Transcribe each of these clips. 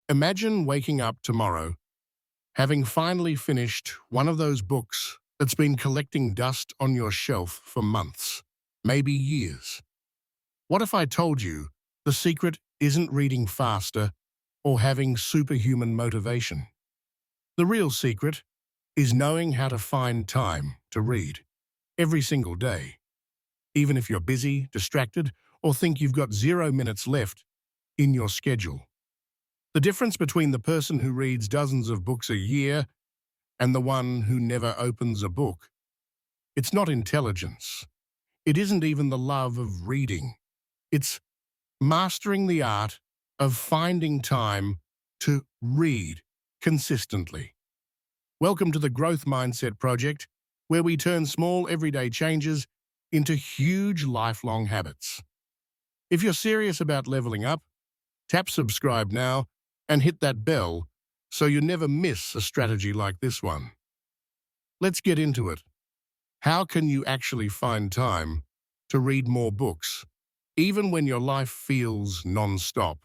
Imagine waking up tomorrow, having finally finished one of those books that's been collecting dust on your shelf for months, maybe years. What if I told you the secret isn't reading faster or having superhuman motivation? The real secret is knowing how to find time to read every single day, even if you're busy, distracted, or think you've got 0 minutes left in your schedule. The difference between the person who reads dozens of books a year and the one who never opens a book, it's not intelligence. It isn't even the love of reading. It's mastering the art of finding time to read consistently. Welcome to the Growth Mindset Project, where we turn small everyday changes into huge lifelong habits. If you're serious about leveling up, tap subscribe now and hit that bell so you never miss a strategy like this one. Let's get into it. How can you actually find time to read more books, even when your life feels non-stop?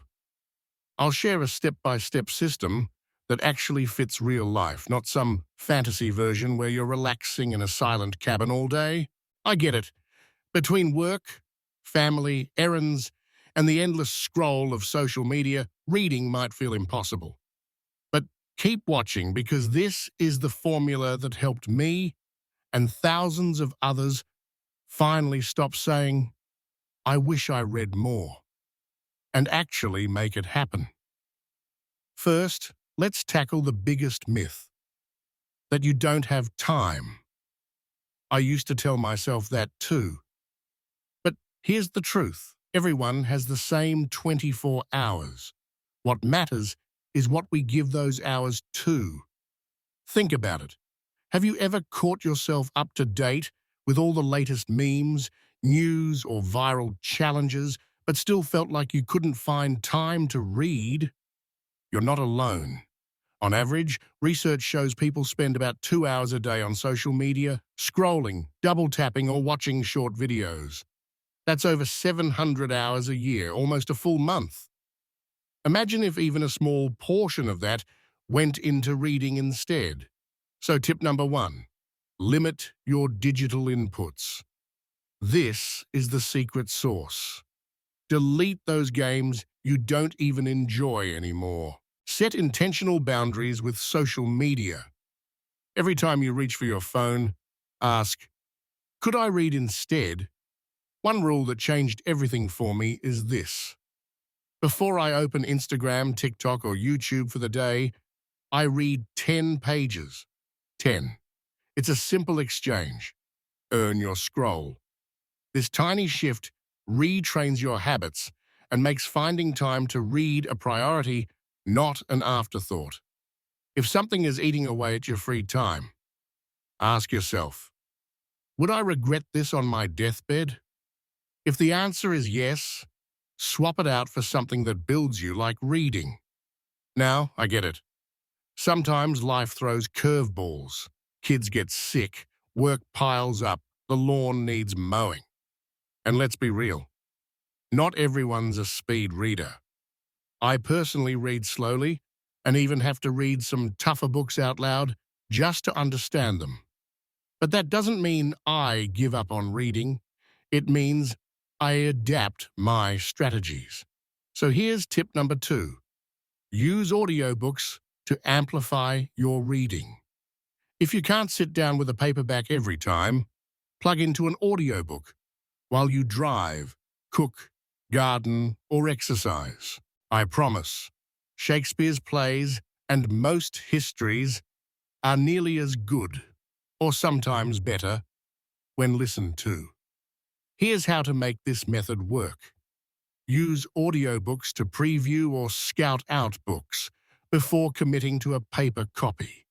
I'll share a step-by-step system that actually fits real life, not some fantasy version where you're relaxing in a silent cabin all day. I get it. Between work, family, errands, and the endless scroll of social media, reading might feel impossible. But keep watching, because this is the formula that helped me and thousands of others finally stop saying, "I wish I read more," and actually make it happen. First, let's tackle the biggest myth, that you don't have time. I used to tell myself that too. But here's the truth. Everyone has the same 24 hours. What matters is what we give those hours to. Think about it. Have you ever caught yourself up to date with all the latest memes, news, or viral challenges, but still felt like you couldn't find time to read? You're not alone. On average, research shows people spend about 2 hours a day on social media, scrolling, double-tapping, or watching short videos. That's over 700 hours a year, almost a full month. Imagine if even a small portion of that went into reading instead. So tip number 1, limit your digital inputs. This is the secret sauce. Delete those games you don't even enjoy anymore. Set intentional boundaries with social media. Every time you reach for your phone, ask, "Could I read instead?" One rule that changed everything for me is this. Before I open Instagram, TikTok, or YouTube for the day, I read 10 pages. 10. It's a simple exchange. Earn your scroll. This tiny shift retrains your habits and makes finding time to read a priority, not an afterthought. If something is eating away at your free time, ask yourself, would I regret this on my deathbed? If the answer is yes, swap it out for something that builds you, like reading. Now, I get it. Sometimes life throws curveballs. Kids get sick, work piles up, the lawn needs mowing. And let's be real, not everyone's a speed reader. I personally read slowly and even have to read some tougher books out loud just to understand them. But that doesn't mean I give up on reading. It means I adapt my strategies. So here's tip number 2. Use audiobooks to amplify your reading. If you can't sit down with a paperback every time, plug into an audiobook while you drive, cook, garden, or exercise. I promise, Shakespeare's plays and most histories are nearly as good, or sometimes better, when listened to. Here's how to make this method work. Use audiobooks to preview or scout out books before committing to a paper copy.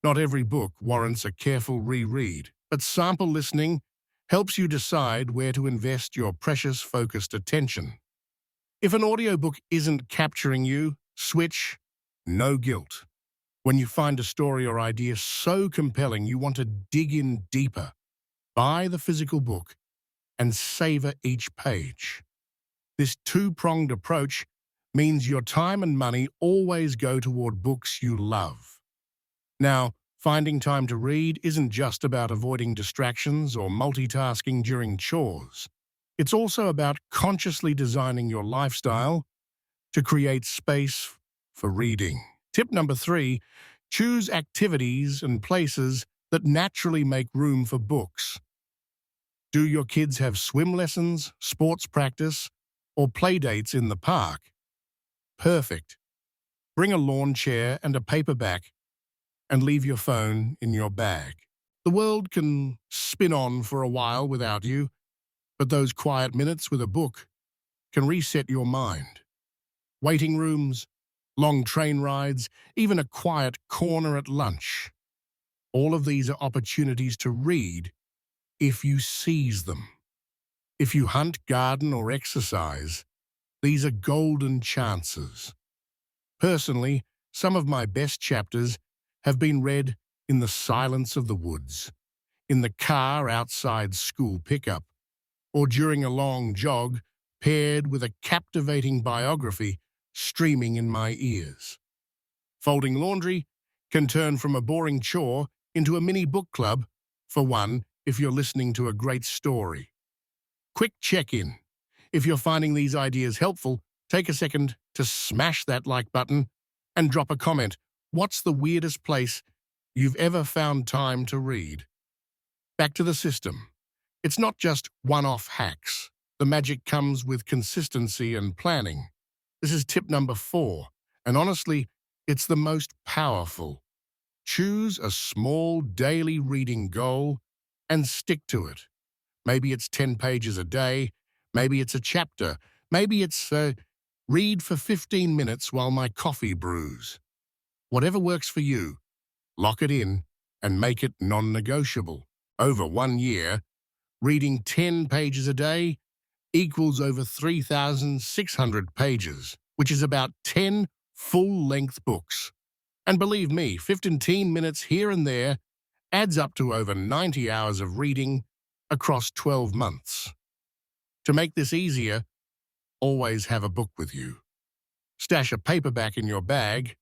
Not every book warrants a careful reread, but sample listening helps you decide where to invest your precious focused attention. If an audiobook isn't capturing you, switch, no guilt. When you find a story or idea so compelling you want to dig in deeper, buy the physical book and savor each page. This two-pronged approach means your time and money always go toward books you love. Now, finding time to read isn't just about avoiding distractions or multitasking during chores. It's also about consciously designing your lifestyle to create space for reading. Tip number 3, choose activities and places that naturally make room for books. Do your kids have swim lessons, sports practice, or play dates in the park? Perfect. Bring a lawn chair and a paperback and leave your phone in your bag. The world can spin on for a while without you, but those quiet minutes with a book can reset your mind. Waiting rooms, long train rides, even a quiet corner at lunch. All of these are opportunities to read if you seize them. If you hunt, garden, or exercise, these are golden chances. Personally, some of my best chapters have been read in the silence of the woods, in the car outside school pickup, or during a long jog paired with a captivating biography streaming in my ears. Folding laundry can turn from a boring chore into a mini book club, for one, if you're listening to a great story. Quick check-in. If you're finding these ideas helpful, take a second to smash that like button and drop a comment. What's the weirdest place you've ever found time to read? Back to the system. It's not just one-off hacks. The magic comes with consistency and planning. This is tip number 4, and honestly, it's the most powerful. Choose a small daily reading goal and stick to it. Maybe it's 10 pages a day, maybe it's a chapter, maybe it's read for 15 minutes while my coffee brews. Whatever works for you, lock it in and make it non-negotiable. Over 1 year, reading 10 pages a day equals over 3,600 pages, which is about 10 full-length books. And believe me, 15 minutes here and there adds up to over 90 hours of reading across 12 months. To make this easier, always have a book with you. Stash a paperback in your bag,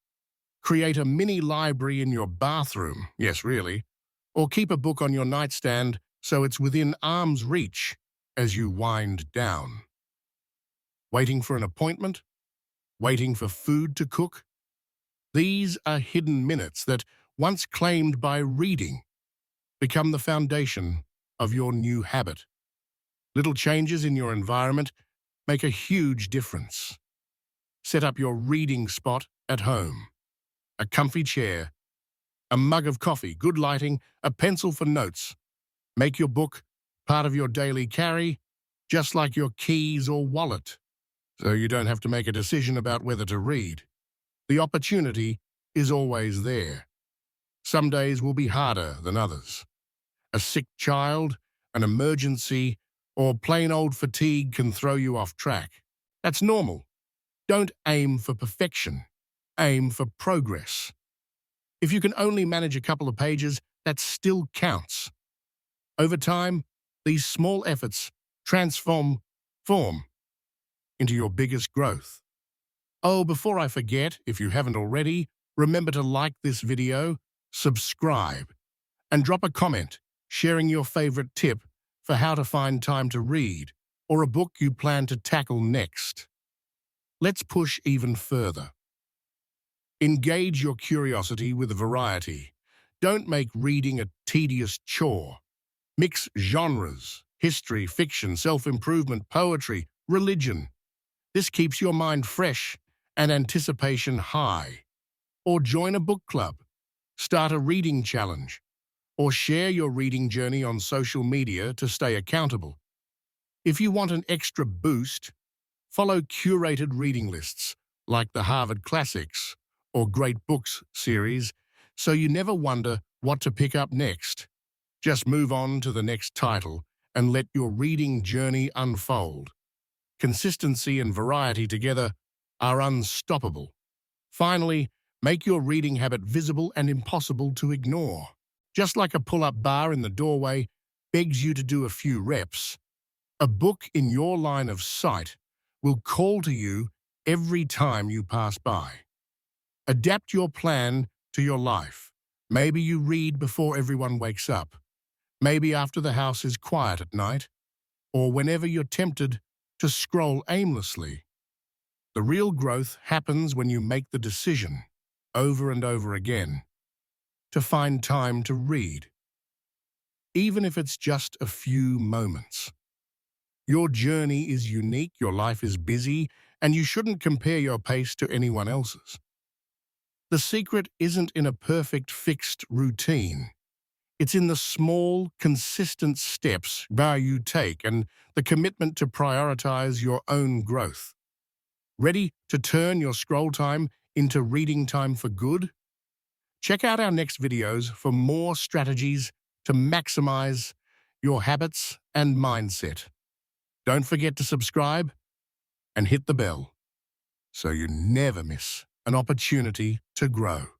create a mini library in your bathroom, yes really, or keep a book on your nightstand so it's within arm's reach as you wind down. Waiting for an appointment? Waiting for food to cook? These are hidden minutes that, once claimed by reading, become the foundation of your new habit. Little changes in your environment make a huge difference. Set up your reading spot at home. A comfy chair, a mug of coffee, good lighting, a pencil for notes. Make your book part of your daily carry, just like your keys or wallet, so you don't have to make a decision about whether to read. The opportunity is always there. Some days will be harder than others. A sick child, an emergency, or plain old fatigue can throw you off track. That's normal. Don't aim for perfection. Aim for progress. If you can only manage a couple of pages, that still counts. Over time, these small efforts form into your biggest growth. Oh, before I forget, if you haven't already, remember to like this video, subscribe, and drop a comment sharing your favorite tip for how to find time to read or a book you plan to tackle next. Let's push even further. Engage your curiosity with variety. Don't make reading a tedious chore. Mix genres, history, fiction, self-improvement, poetry, religion. This keeps your mind fresh and anticipation high. Or join a book club, start a reading challenge, or share your reading journey on social media to stay accountable. If you want an extra boost, follow curated reading lists like the Harvard Classics or Great Books series so you never wonder what to pick up next. Just move on to the next title and let your reading journey unfold. Consistency and variety together are unstoppable. Finally, make your reading habit visible and impossible to ignore. Just like a pull-up bar in the doorway begs you to do a few reps, a book in your line of sight will call to you every time you pass by. Adapt your plan to your life. Maybe you read before everyone wakes up. Maybe after the house is quiet at night, or whenever you're tempted to scroll aimlessly. The real growth happens when you make the decision, over and over again, to find time to read, even if it's just a few moments. Your journey is unique, your life is busy, and you shouldn't compare your pace to anyone else's. The secret isn't in a perfect, fixed routine. It's in the small, consistent steps you take and the commitment to prioritize your own growth. Ready to turn your scroll time into reading time for good? Check out our next videos for more strategies to maximize your habits and mindset. Don't forget to subscribe and hit the bell so you never miss an opportunity to grow.